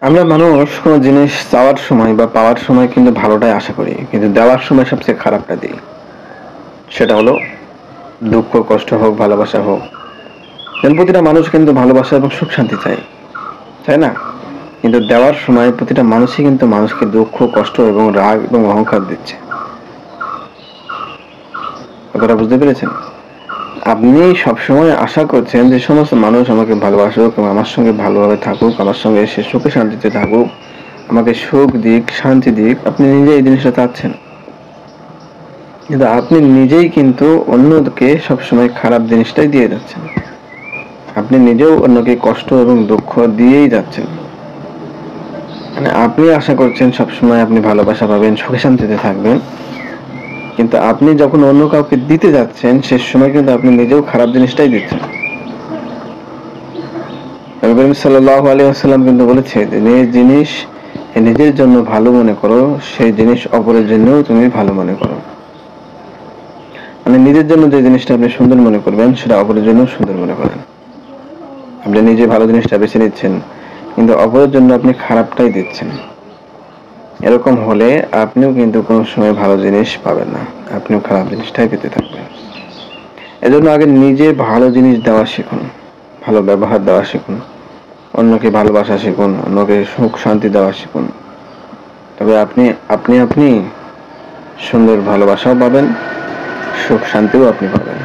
আমরা মানুষ কোনো জিনিস চাওয়ার সময় বা পাওয়ার সময় কিন্তু ভালোটাই আশা করি, কিন্তু দেওয়ার সময় সবচেয়ে খারাপটা দিই। সেটা হলো দুঃখ, কষ্ট হোক, ভালোবাসা হোক। কারণ প্রতিটা মানুষ কিন্তু ভালোবাসা এবং সুখ শান্তি চায়, তাই না? কিন্তু দেওয়ার সময় প্রতিটা মানুষই কিন্তু মানুষকে দুঃখ, কষ্ট এবং রাগ এবং অহংকার দিচ্ছে। কথাটা বুঝতে পেরেছেন? আপনি সবসময় আশা করছেন যে সমস্ত মানুষ আমাকে ভালোবাসুক এবং আমার সঙ্গে ভালোভাবে থাকুক, আমার সঙ্গে সে সুখে শান্তিতে থাকুক, আমাকে সুখ দিক, শান্তি দিক। আপনি নিজে এই জিনিসটা চাচ্ছেন, কিন্তু আপনি নিজেই কিন্তু অন্যকে সবসময় খারাপ জিনিসটাই দিয়ে যাচ্ছেন। আপনি নিজেও অন্যকে কষ্ট এবং দুঃখ দিয়েই যাচ্ছেন। মানে আপনি আশা করছেন সবসময় আপনি ভালোবাসা পাবেন, সুখে শান্তিতে থাকবেন, কিন্তু আপনি যখন অন্য কাউকে দিতে যাচ্ছেন সে সময় কিন্তু আপনি নিজেও খারাপ জিনিসটাই দিচ্ছেন। নবী করিম সাল্লাল্লাহু আলাইহি ওয়াসাল্লাম কিন্তু বলেছে যে যে জিনিস নিজের জন্য ভালো মনে করো সেই জিনিস অপরের জন্যও তুমি ভালো মনে করো। মানে নিজের জন্য যে জিনিসটা আপনি সুন্দর মনে করবেন সেটা অপরের জন্য সুন্দর মনে করেন। আপনি নিজে ভালো জিনিসটা বেছে নিচ্ছেন, কিন্তু অপরের জন্য আপনি খারাপটাই দিচ্ছেন। এরকম হলে আপনিও কিন্তু কোনো সময় ভালো জিনিস পাবেন না, আপনিও খারাপ জিনিসটাই পেতে থাকবেন। এজন্য আগে নিজে ভালো জিনিস দেওয়া শিখুন, ভালো ব্যবহার দেওয়া শিখুন, অন্যকে ভালোবাসা শিখুন, অন্যকে সুখ শান্তি দেওয়া শিখুন। তবে আপনি আপনি আপনি সুন্দর ভালোবাসাও পাবেন, সুখ শান্তিও আপনি পাবেন।